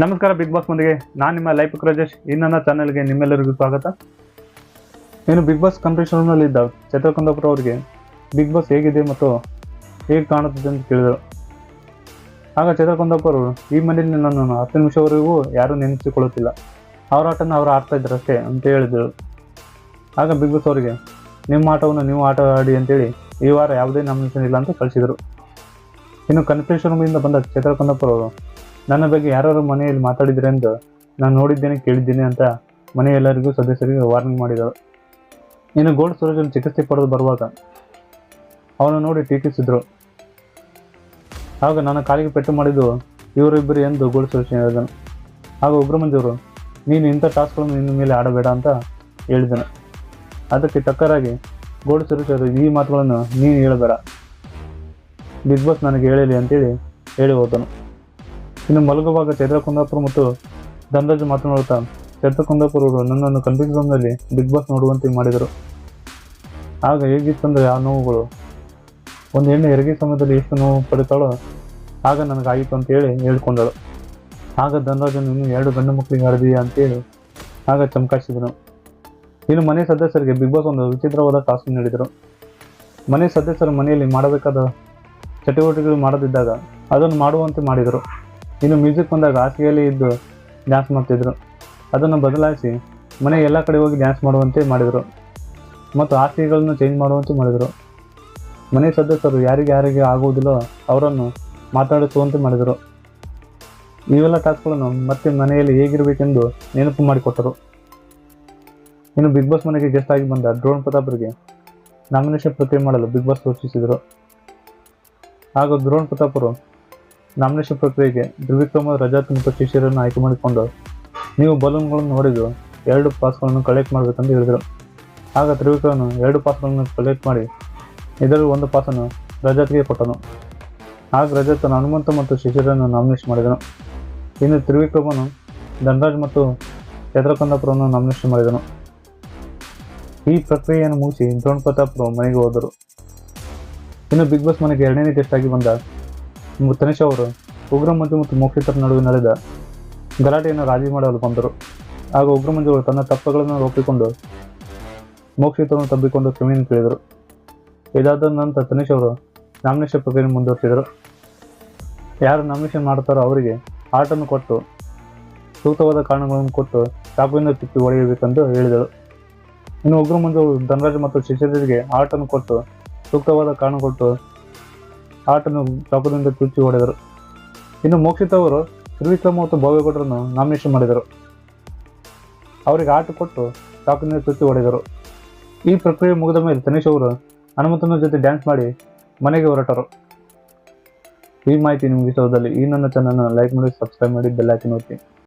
ನಮಸ್ಕಾರ big boss ಮಂದಿಗೆ, ನಾನು ನಿಮ್ಮ ಲೈಫ್ ರಾಜೇಶ್. ಈ ನನ್ನ ಚಾನಲ್ಗೆ ನಿಮ್ಮೆಲ್ಲರಿಗೂ ಸ್ವಾಗತ. ಇನ್ನು ಬಿಗ್ ಬಾಸ್ ಕಾಂಪಿಟೇಷನ್ನಲ್ಲಿ ಇದ್ದ ಚೈತ್ರ ಕುಂದಾಪುರ ಅವರಿಗೆ ಬಿಗ್ ಬಾಸ್ ಹೇಗಿದೆ ಮತ್ತು ಹೇಗೆ ಕಾಣುತ್ತದೆ ಅಂತ ಕೇಳಿದರು. ಆಗ ಚೈತ್ರ ಕುಂದಾಪುರ ಅವರು, ಈ ಮನೆಯಲ್ಲಿ ನನ್ನನ್ನು 10 ನಿಮಿಷವರೆಗೂ ಯಾರೂ ನೆನೆಸಿಕೊಳ್ಳುತ್ತಿಲ್ಲ, ಅವರ ಆಟನ ಅವರು ಆಡ್ತಾ ಇದ್ದಾರೆ ಅಷ್ಟೇ ಅಂತ ಹೇಳಿದರು. ಆಗ ಬಿಗ್ ಬಾಸ್ ಅವರಿಗೆ, ನಿಮ್ಮ ಆಟವನ್ನು ನೀವು ಆಟ ಆಡಿ ಅಂತೇಳಿ ಈ ವಾರ ಯಾವುದೇ ನಾಮಿನೇಷನ್ ಇಲ್ಲ ಅಂತ ಕಳಿಸಿದರು. ಇನ್ನು ಕನ್ಫ್ಯೂಷನ್ ರೂಮಿಂದ ಬಂದ ಚೈತ್ರ ಕುಂದಾಪುರ ಅವರು, ನನ್ನ ಬಗ್ಗೆ ಯಾರು ಮನೆಯಲ್ಲಿ ಮಾತಾಡಿದರೆ ಎಂದು ನಾನು ನೋಡಿದ್ದೇನೆ, ಕೇಳಿದ್ದೇನೆ ಅಂತ ಮನೆಯೆಲ್ಲರಿಗೂ ಸದಸ್ಯರಿಗೆ ವಾರ್ನಿಂಗ್ ಮಾಡಿದರು. ಇನ್ನು ಗೋಲ್ಡ್ ಸೂರಜ್ ಚಿಕಿತ್ಸೆ ಪಡೆದು ಬರುವಾಗ ಅವನು ನೋಡಿ ಟೀಕಿಸಿದ್ರು. ಆಗ ನನ್ನ ಕಾಲಿಗೆ ಪೆಟ್ಟು ಮಾಡಿದ್ದು ಇವರಿಬ್ಬರು ಎಂದು ಗೋಲ್ಡ್ ಸೂರಜ್ ಹೇಳಿದನು. ಆಗ ಉಗ್ರಮಂಜವರು, ನೀನು ಇಂಥ ಟಾಸ್ಕ್ಗಳನ್ನು ಇನ್ನು ಮೇಲೆ ಆಡಬೇಡ ಅಂತ ಹೇಳಿದನು. ಅದಕ್ಕೆ ಟಕ್ಕರಾಗಿ ಗೋಲ್ಡ್ ಸೂರಜ್ ಅವರು, ಈ ಮಾತುಗಳನ್ನು ನೀನು ಹೇಳಬೇಡ, ಬಿಗ್ ಬಾಸ್ ನನಗೆ ಹೇಳಲಿ ಅಂತೇಳಿ ಹೇಳಿ ಹೋದನು. ಇನ್ನು ಮಲಗುವಾಗ ಚೈತ್ರ ಕುಂದಾಪುರ ಮತ್ತು ಧನರಾಜ್ ಮಾತನಾಡುತ್ತಾ, ಚೈತ್ರ ಕುಂದಾಪುರ ಅವರು ನನ್ನನ್ನು ಕನ್ಫ್ಯೂಸ್ ರೂಮ್ನಲ್ಲಿ ಬಿಗ್ ಬಾಸ್ ನೋಡುವಂತೆ ಮಾಡಿದರು. ಆಗ ಹೇಗಿತ್ತಂದರೆ ಆ ನೋವುಗಳು, ಒಂದು ಹೆಣ್ಣು ಹೆರಿಗೆ ಸಮಯದಲ್ಲಿ ಎಷ್ಟು ನೋವು ಪಡಿತಾಳೋ ಆಗ ನನಗಾಯಿತು ಅಂತೇಳಿ ಹೇಳ್ಕೊಂಡಳು. ಆಗ ಧನರಾಜನು, ಇನ್ನು 2 ಗಂಡು ಮಕ್ಕಳಿಗೆ ಹರಿದೀಯಾ ಅಂತೇಳಿ ಆಗ ಚಮಕಾಯಿಸಿದನು. ಇನ್ನು ಮನೆ ಸದಸ್ಯರಿಗೆ ಬಿಗ್ ಬಾಸ್ ಒಂದು ವಿಚಿತ್ರವಾದ ಟಾಸ್ಕ್ ನೀಡಿದರು. ಮನೆ ಸದಸ್ಯರು ಮನೆಯಲ್ಲಿ ಮಾಡಬೇಕಾದ ಚಟುವಟಿಕೆಗಳು ಮಾಡದಿದ್ದಾಗ ಅದನ್ನು ಮಾಡುವಂತೆ ಮಾಡಿದರು. ಇನ್ನು ಮ್ಯೂಸಿಕ್ ಬಂದಾಗ ಹಾಸಿಗೆಯಲ್ಲಿ ಇದ್ದು ಡ್ಯಾನ್ಸ್ ಮಾಡ್ತಿದ್ರು. ಅದನ್ನು ಬದಲಾಯಿಸಿ ಮನೆ ಎಲ್ಲ ಕಡೆ ಹೋಗಿ ಡ್ಯಾನ್ಸ್ ಮಾಡುವಂತೆ ಮಾಡಿದರು ಮತ್ತು ಹಾಸಿಗೆಗಳನ್ನು ಚೇಂಜ್ ಮಾಡುವಂತೆ ಮಾಡಿದರು. ಮನೆ ಸದಸ್ಯರು ಯಾರಿಗೆ ಆಗುವುದಿಲ್ಲೋ ಅವರನ್ನು ಮಾತಾಡಿಸುವಂತೆ ಮಾಡಿದರು. ಇವೆಲ್ಲ ಟಾಸ್ಕ್ಗಳನ್ನು ಮತ್ತೆ ಮನೆಯಲ್ಲಿ ಹೇಗಿರಬೇಕೆಂದು ನೆನಪು ಮಾಡಿಕೊಟ್ಟರು. ಇನ್ನು ಬಿಗ್ ಬಾಸ್ ಮನೆಗೆ ಗೆಸ್ಟ್ ಆಗಿ ಬಂದ ಡ್ರೋನ್ ಪ್ರತಾಪ್ರಿಗೆ ನಾಮಿನೇಷನ್ ಪ್ರಕ್ರಿಯೆ ಮಾಡಲು ಬಿಗ್ ಬಾಸ್ ಸೂಚಿಸಿದರು. ಆಗ ಡ್ರೋನ್ ಪ್ರತಾಪರು ನಾಮಿನೇಷನ್ ಪ್ರಕ್ರಿಯೆಗೆ ತ್ರಿವಿಕ್ರಮ, ರಜತ್ ಮತ್ತು ಶಿಶಿರನ್ನು ಆಯ್ಕೆ ಮಾಡಿಕೊಂಡು, ನೀವು ಬಲೂನ್ಗಳನ್ನು ಹೊಡೆದು 2 ಪಾಸ್ಗಳನ್ನು ಕಲೆಕ್ಟ್ ಮಾಡಬೇಕಂತ ಹೇಳಿದರು. ಆಗ ತ್ರಿವಿಕ್ರಮನು 2 ಪಾಸ್ಗಳನ್ನು ಕಲೆಕ್ಟ್ ಮಾಡಿ ಇದರಲ್ಲಿ 1 ಪಾಸನ್ನು ರಜತ್ಗೆ ಕೊಟ್ಟನು. ಆಗ ರಜತ್ ಹನುಮಂತ ಮತ್ತು ಶಿಶಿರನ್ನು ನಾಮಿನೇಷನ್ ಮಾಡಿದನು. ಇನ್ನು ತ್ರಿವಿಕ್ರಮನು ಧನರಾಜ್ ಮತ್ತು ಚೈತ್ರ ಕುಂದಾಪುರವನ್ನು ನಾಮಿನೇಷನ್ ಮಾಡಿದನು. ಈ ಪ್ರಕ್ರಿಯೆಯನ್ನು ಮುಗಿಸಿ ಡ್ರೋನ್ ಪ್ರತಾಪರು ಮನೆಗೆ ಹೋದರು. ಇನ್ನು ಬಿಗ್ ಬಾಸ್ ಮನೆಗೆ 2ನೇ ಗೆಸ್ಟ್ ಆಗಿ ಬಂದ ತನಿಷ್ ಅವರು ಉಗ್ರಮಂಜು ಮತ್ತು ಮೋಕ್ಷಿತರ ನಡುವೆ ನಡೆದ ಗಲಾಟೆಯನ್ನು ರಾಜಿ ಮಾಡಲು ಬಂದರು. ಆಗ ಉಗ್ರಮಂಜು ಅವರು ತನ್ನ ತಪ್ಪುಗಳನ್ನು ಒಪ್ಪಿಕೊಂಡು ಮೋಕ್ಷಿತರನ್ನು ತಬ್ಬಿಕೊಂಡು ಕ್ಷಮೆಯನ್ನು ಕೇಳಿದರು. ಇದಾದ ನಂತರ ತನಿಷ್ ಅವರು ನಾಮಿನೇಷನ್ ಪ್ರಕ್ರಿಯೆ ಮುಂದುವರಿಸಿದರು. ಯಾರು ನಾಮಿನೇಷನ್ ಮಾಡ್ತಾರೋ ಅವರಿಗೆ ಆಟನ್ನು ಕೊಟ್ಟು ಸೂಕ್ತವಾದ ಕಾರಣಗಳನ್ನು ಕೊಟ್ಟು ಚಾಕುವಿಂದ ಚುಚ್ಚಿ ಹೊಡೆಯಬೇಕೆಂದು ಹೇಳಿದರು. ಇನ್ನು ಉಗ್ರಮಂಜು ಅವರು ಧನರಾಜ್ ಮತ್ತು ಶಿಶಿರರಿಗೆ ಆಟನ್ನು ಕೊಟ್ಟು ಸೂಕ್ತವಾದ ಕಾರಣ ಕೊಟ್ಟು ಆಟನ್ನು ಚಾಕುದಿಂದ ಚುಚ್ಚಿ ಹೊಡೆದರು. ಇನ್ನು ಮೋಕ್ಷಿತ ಅವರು ತ್ರಿವಿಕ್ರಮ ಮತ್ತು ಭವ್ಯಗೌಡರನ್ನು ನಾಮಿನೇಷನ್ ಮಾಡಿದರು. ಅವರಿಗೆ ಆಟ ಕೊಟ್ಟು ಚಾಕುವಿನಿಂದ ಚುಚ್ಚಿ ಹೊಡೆದರು. ಈ ಪ್ರಕ್ರಿಯೆ ಮುಗಿದ ಮೇಲೆ ತನಿಷ್ ಅವರು ಹನುಮಂತನ ಜೊತೆ ಡ್ಯಾನ್ಸ್ ಮಾಡಿ ಮನೆಗೆ ಹೊರಟರು. ಈ ಮಾಹಿತಿ ನಿಮಗೆ ಇಷ್ಟವಾದಲ್ಲಿ ಈ ನನ್ನ ಚಾನಲ್ನ ಲೈಕ್ ಮಾಡಿ, ಸಬ್ಸ್ಕ್ರೈಬ್ ಮಾಡಿ, ಬೆಲ್ ಐಕಾನ್ ಒತ್ತಿ.